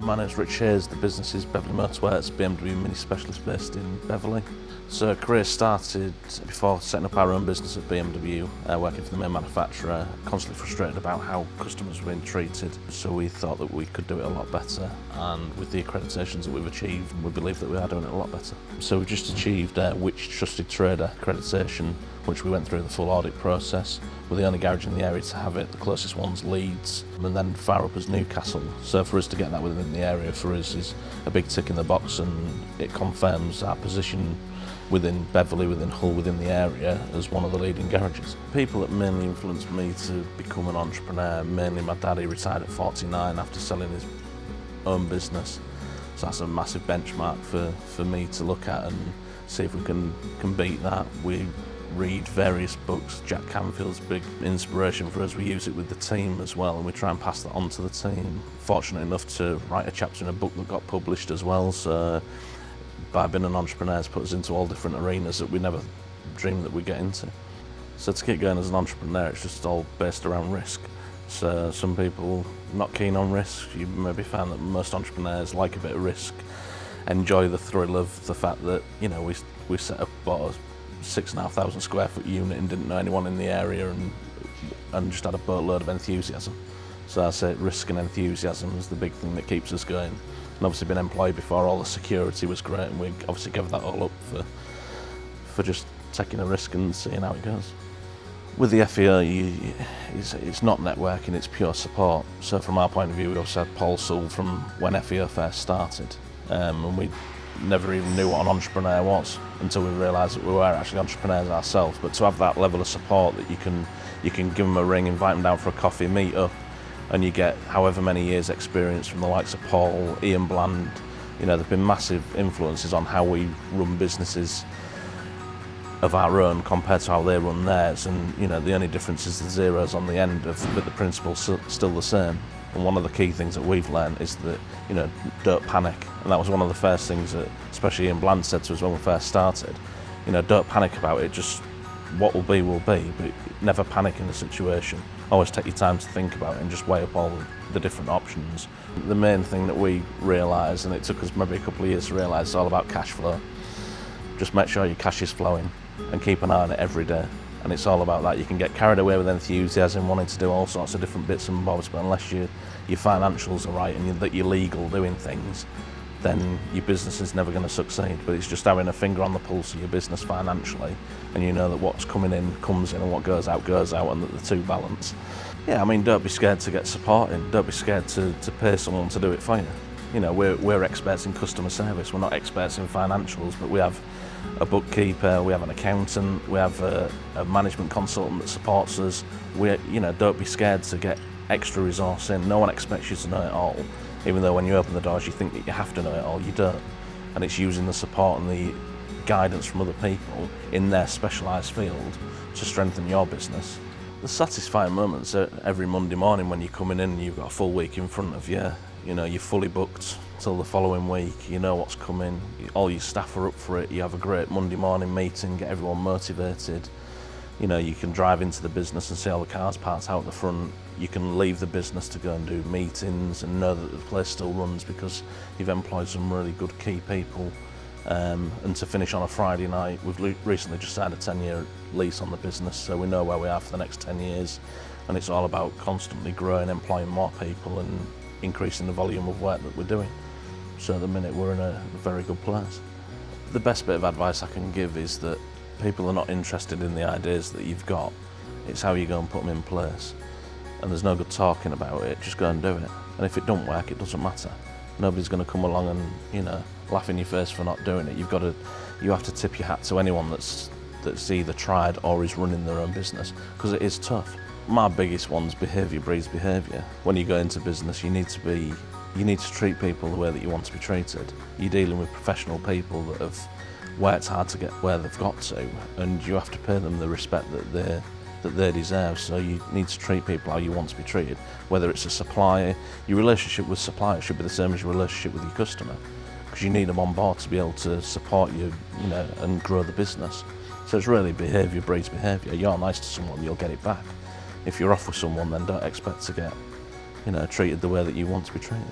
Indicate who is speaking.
Speaker 1: My name's Rich Hayes, the business is Beverley Motor Works, BMW and MINI specialist based in Beverley. So career started before setting up our own business at BMW, working for the main manufacturer, constantly frustrated about how customers were being treated. So we thought that we could do it a lot better, and with the accreditations that we've achieved, we believe that we are doing it a lot better. So we've just achieved Which Trusted Trader accreditation, which we went through the full audit process. We're the only garage in the area to have it. The closest one's Leeds, and then far up as Newcastle. So for us to get that within the area for us is a big tick in the box, and it confirms our position within Beverley, within Hull, within the area as one of the leading garages. People that mainly influenced me to become an entrepreneur, mainly my dad. He retired at 49 after selling his own business. So that's a massive benchmark for me to look at and see if we can beat that. We read various books. Jack Canfield's a big inspiration for us. We use it with the team as well, and we try and pass that on to the team. Fortunate enough to write a chapter in a book that got published as well, so by being an entrepreneur has put us into all different arenas that we never dreamed that we'd get into. So to keep going as an entrepreneur, it's just all based around risk. So some people not keen on risk. You maybe found that most entrepreneurs like a bit of risk, enjoy the thrill of the fact that, you know, we set up about a 6,500 square foot unit and didn't know anyone in the area, and just had a boatload of enthusiasm. So I say risk and enthusiasm is the big thing that keeps us going. And obviously being employed before, all the security was great, and we obviously gave that all up for just taking a risk and seeing how it goes. With the FEO, it's not networking, it's pure support. So from our point of view, we also had Paul Sewell from when FEO first started, and we never even knew what an entrepreneur was until we realised that we were actually entrepreneurs ourselves. But to have that level of support that you can give them a ring, invite them down for a coffee, meet up, and you get however many years experience from the likes of Paul, Ian Bland. You know, there've been massive influences on how we run businesses of our own compared to how they run theirs, and you know, the only difference is the zeros on the end but the principle's still the same. And one of the key things that we've learned is that, you know, don't panic. And that was one of the first things that especially Ian Bland said to us when we first started. You know, don't panic about it, just what will be, but never panic in the situation. Always take your time to think about it and just weigh up all the different options. The main thing that we realised, and it took us maybe a couple of years to realise, is all about cash flow. Just make sure your cash is flowing and keep an eye on it every day. And it's all about that. You can get carried away with enthusiasm, wanting to do all sorts of different bits and bobs, but unless your financials are right and that you're legal doing things, then your business is never going to succeed. But it's just having a finger on the pulse of your business financially, and you know that what's coming in comes in and what goes out, and that the two balance. Yeah, I mean, don't be scared to get support in. Don't be scared to pay someone to do it for you. You know, we're experts in customer service. We're not experts in financials, but we have a bookkeeper, we have an accountant, we have a management consultant that supports us. You know, don't be scared to get extra resource in. No one expects you to know it all, even though when you open the doors you think that you have to know it all, you don't. And it's using the support and the guidance from other people in their specialised field to strengthen your business. The satisfying moments are every Monday morning when you're coming in and you've got a full week in front of you. You know, you're fully booked till the following week, you know what's coming, all your staff are up for it, you have a great Monday morning meeting, get everyone motivated. You know, you can drive into the business and see all the cars parked out the front. You can leave the business to go and do meetings and know that the place still runs because you've employed some really good key people. And to finish on a Friday night, we've recently just signed a 10-year lease on the business, so we know where we are for the next 10 years. And it's all about constantly growing, employing more people and increasing the volume of work that we're doing. So at the minute we're in a very good place. The best bit of advice I can give is that people are not interested in the ideas that you've got, it's how you go and put them in place. And there's no good talking about it, just go and do it. And if it don't work, it doesn't matter. Nobody's going to come along and, you know, laugh in your face for not doing it. You have to tip your hat to anyone that's either tried or is running their own business, because it is tough. My biggest one's behaviour breeds behaviour. When you go into business, you need to treat people the way that you want to be treated. You're dealing with professional people that have worked hard to get where they've got to, and you have to pay them the respect that they deserve. So you need to treat people how you want to be treated. Whether it's a supplier, your relationship with suppliers should be the same as your relationship with your customer, because you need them on board to be able to support you, you know, and grow the business. So it's really behaviour breeds behaviour. You're nice to someone, you'll get it back. If you're off with someone, then don't expect to get, you know, treated the way that you want to be treated.